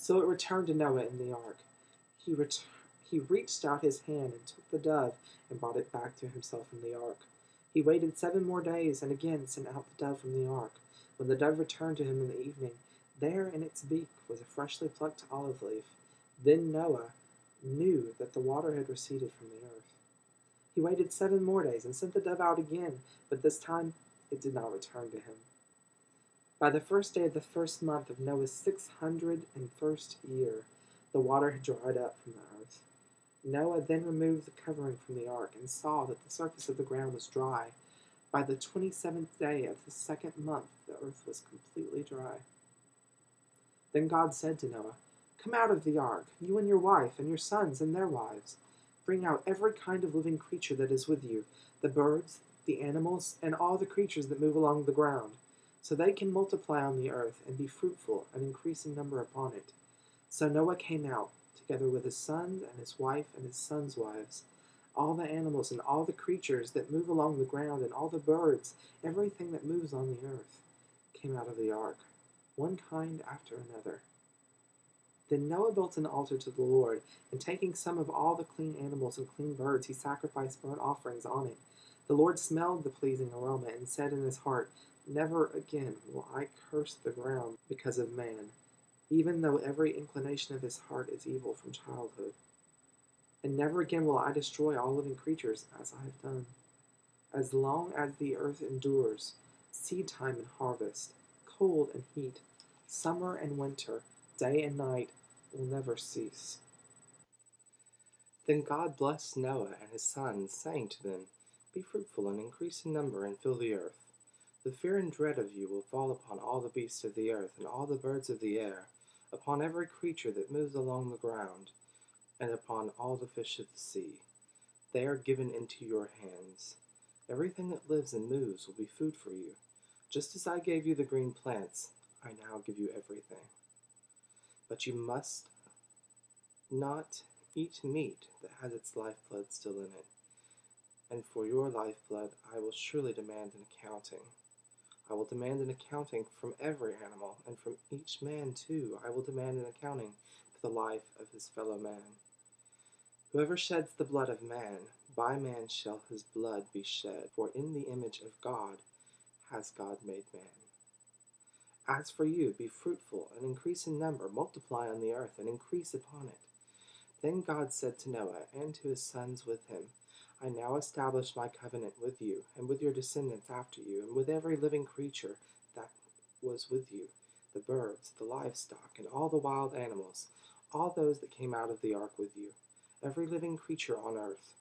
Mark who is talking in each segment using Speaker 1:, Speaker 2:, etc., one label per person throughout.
Speaker 1: So it returned to Noah in the ark. He, ret- he reached out his hand and took the dove and brought it back to himself in the ark. He waited 7 more days and again sent out the dove from the ark. When the dove returned to him in the evening, there in its beak was a freshly plucked olive leaf. Then Noah knew that the water had receded from the earth. He waited 7 more days and sent the dove out again, but this time it did not return to him. By the first day of the first month of Noah's 601st year, the water had dried up from the earth. Noah then removed the covering from the ark and saw that the surface of the ground was dry. By the 27th day of the second month, the earth was completely dry. Then God said to Noah, "Come out of the ark, you and your wife and your sons and their wives. Bring out every kind of living creature that is with you, the birds, the animals, and all the creatures that move along the ground, so they can multiply on the earth and be fruitful and increase in number upon it." So Noah came out, together with his sons and his wife and his sons' wives. All the animals and all the creatures that move along the ground and all the birds, everything that moves on the earth, came out of the ark, one kind after another. Then Noah built an altar to the Lord, and taking some of all the clean animals and clean birds, he sacrificed burnt offerings on it. The Lord smelled the pleasing aroma and said in his heart, "Never again will I curse the ground because of man, even though every inclination of his heart is evil from childhood. And never again will I destroy all living creatures as I have done. As long as the earth endures, seed time and harvest, cold and heat, summer and winter, day and night will never cease." Then God blessed Noah and his sons, saying to them, "Be fruitful and increase in number and fill the earth. The fear and dread of you will fall upon all the beasts of the earth and all the birds of the air, upon every creature that moves along the ground, and upon all the fish of the sea. They are given into your hands. Everything that lives and moves will be food for you. Just as I gave you the green plants, I now give you everything. But you must not eat meat that has its lifeblood still in it. And for your lifeblood I will surely demand an accounting. I will demand an accounting from every animal, and from each man too I will demand an accounting for the life of his fellow man. Whoever sheds the blood of man, by man shall his blood be shed, for in the image of God has God made man. As for you, be fruitful and increase in number, multiply on the earth and increase upon it." Then God said to Noah and to his sons with him, "I now establish my covenant with you and with your descendants after you, and with every living creature that was with you, the birds, the livestock, and all the wild animals, all those that came out of the ark with you, every living creature on earth.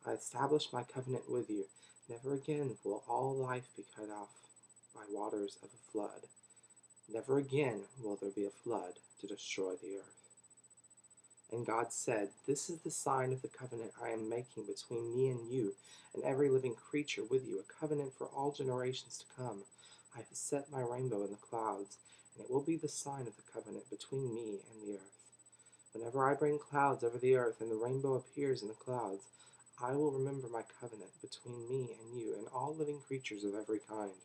Speaker 1: I establish my covenant with you. Never again will all life be cut off by waters of a flood. Never again will there be a flood to destroy the earth." And God said, "This is the sign of the covenant I am making between me and you and every living creature with you, a covenant for all generations to come. I have set my rainbow in the clouds, and it will be the sign of the covenant between me and the earth. Whenever I bring clouds over the earth and the rainbow appears in the clouds, I will remember my covenant between me and you and all living creatures of every kind.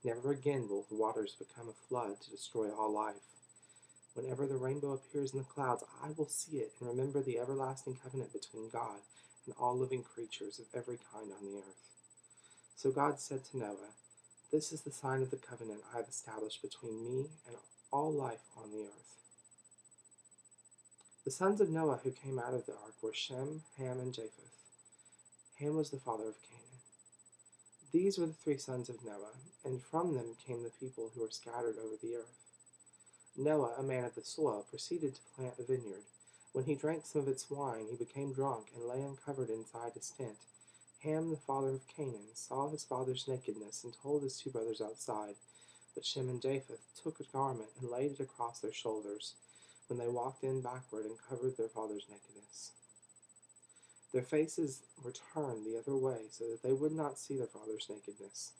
Speaker 1: Never again will the waters become a flood to destroy all life. Whenever the rainbow appears in the clouds, I will see it and remember the everlasting covenant between God and all living creatures of every kind on the earth." So God said to Noah, "This is the sign of the covenant I have established between me and all life on the earth." The sons of Noah who came out of the ark were Shem, Ham, and Japheth. Ham was the father of Canaan. These were the 3 sons of Noah, and from them came the people who were scattered over the earth. Noah, a man of the soil, proceeded to plant a vineyard. When he drank some of its wine, he became drunk and lay uncovered inside his tent. Ham, the father of Canaan, saw his father's nakedness and told his 2 brothers outside. But Shem and Japheth took a garment and laid it across their shoulders, when they walked in backward and covered their father's nakedness. Their faces were turned the other way so that they would not see their father's nakedness.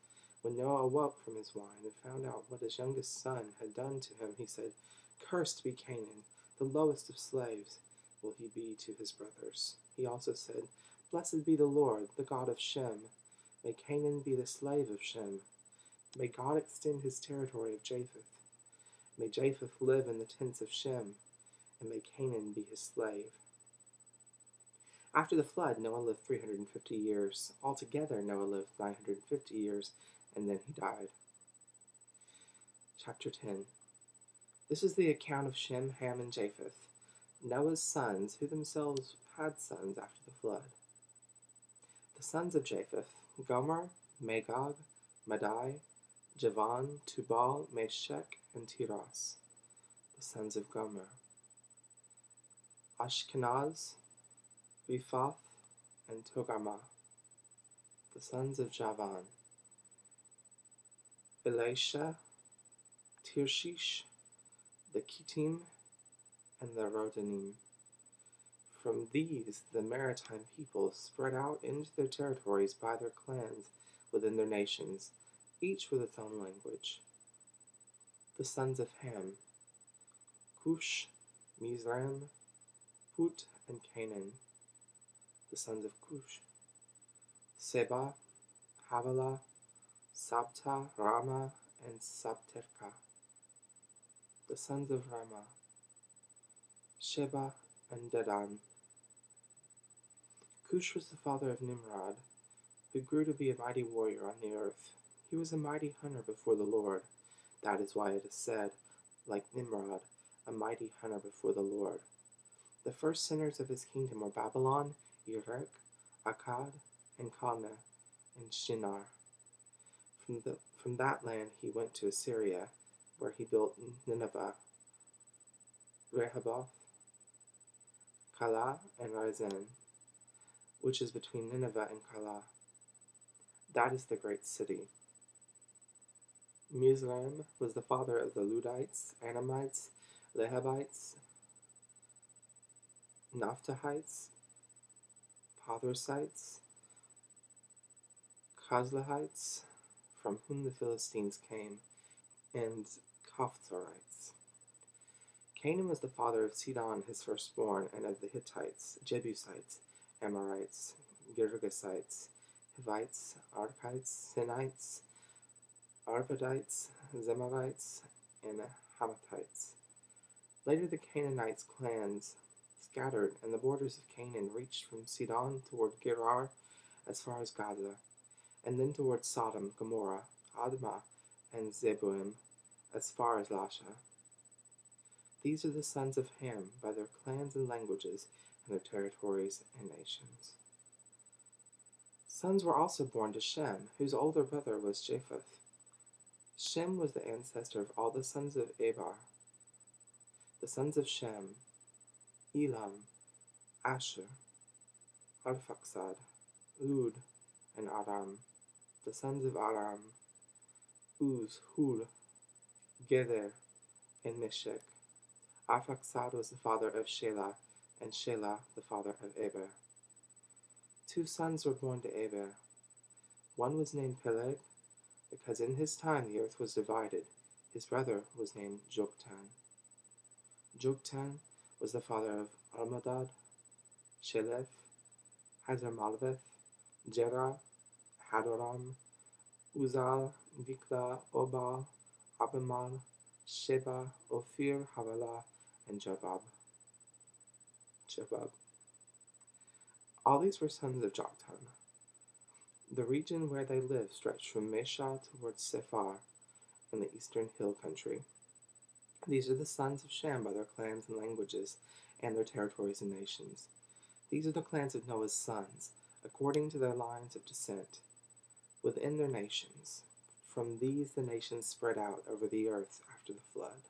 Speaker 1: When Noah awoke from his wine and found out what his youngest son had done to him, he said, "Cursed be Canaan, the lowest of slaves will he be to his brothers." He also said, "Blessed be the Lord, the God of Shem. May Canaan be the slave of Shem. May God extend his territory of Japheth. May Japheth live in the tents of Shem.
Speaker 2: and make Canaan be his slave. After the flood, Noah lived 350 years. Altogether, Noah lived 950 years, and then he died. Chapter 10. This is the account of Shem, Ham, and Japheth, Noah's sons, who themselves had sons after the flood. The sons of Japheth: Gomer, Magog, Madai, Javan, Tubal, Meshech, and Tiras. The sons of Gomer: Ashkenaz, Riphath, and Togarmah. The sons of Javan: Elisha, Tirshish, the Kittim, and the Rodanim. From these the maritime peoples spread out into their territories by their clans within their nations, each with its own language. The sons of Ham: Cush, Mizraim, Put, and Canaan. The sons of Cush: Seba, Havilah, Sabta, Rama, and Sabterka. The sons of Rama: Sheba and Dedan. Cush was the father of Nimrod, who grew to be a mighty warrior on the earth. He was a mighty hunter before the Lord. That is why it is said, like Nimrod, a mighty hunter before the Lord. The first centers of his kingdom were Babylon, Erech, Akkad, and Calneh, and Shinar. From that land he went to Assyria, where he built Nineveh, Rehoboth, Calah, and Rezin, which is between Nineveh and Calah. That is the great city. Mizraim was the father of the Ludites, Anamites, Lehabites, Naphtuhites, Pathrusites, Kozlahites, from whom the Philistines came, and Kophzarites. Canaan was the father of Sidon, his firstborn, and of the Hittites, Jebusites, Amorites, Girgasites, Hivites, Arkites, Sinites, Arvadites, Zemarites, and Hamathites. Later the Canaanites' clans scattered, and the borders of Canaan reached from Sidon toward Gerar as far as Gaza, and then toward Sodom, Gomorrah, Admah, and Zeboim as far as Lasha. These are the sons of Ham by their clans and languages, and their territories and nations. Sons were also born to Shem, whose older brother was Japheth. Shem was the ancestor of all the sons of Eber. The sons of Shem: Elam, Asher, Arphaxad, Lud, and Aram. The sons of Aram: Uz, Hul, Gether, and Meshech. Arphaxad was the father of Shelah, and Shelah the father of Eber. 2 sons were born to Eber. One was named Peleg, because in his time the earth was divided. His brother was named Joktan. Joktan was the father of Almodad, Shelef, Hazarmalveth, Jerah, Hadoram, Uzal, Vikla, Obal, Abimal, Sheba, Ophir, Havilah, and Jobab. All these were sons of Joktan. The region where they lived stretched from Mesha towards Sephar in the eastern hill country. These are the sons of Shem by their clans and languages, and their territories and nations. These are the clans of Noah's sons, according to their lines of descent, within their nations. From these the nations spread out over the earth after the flood.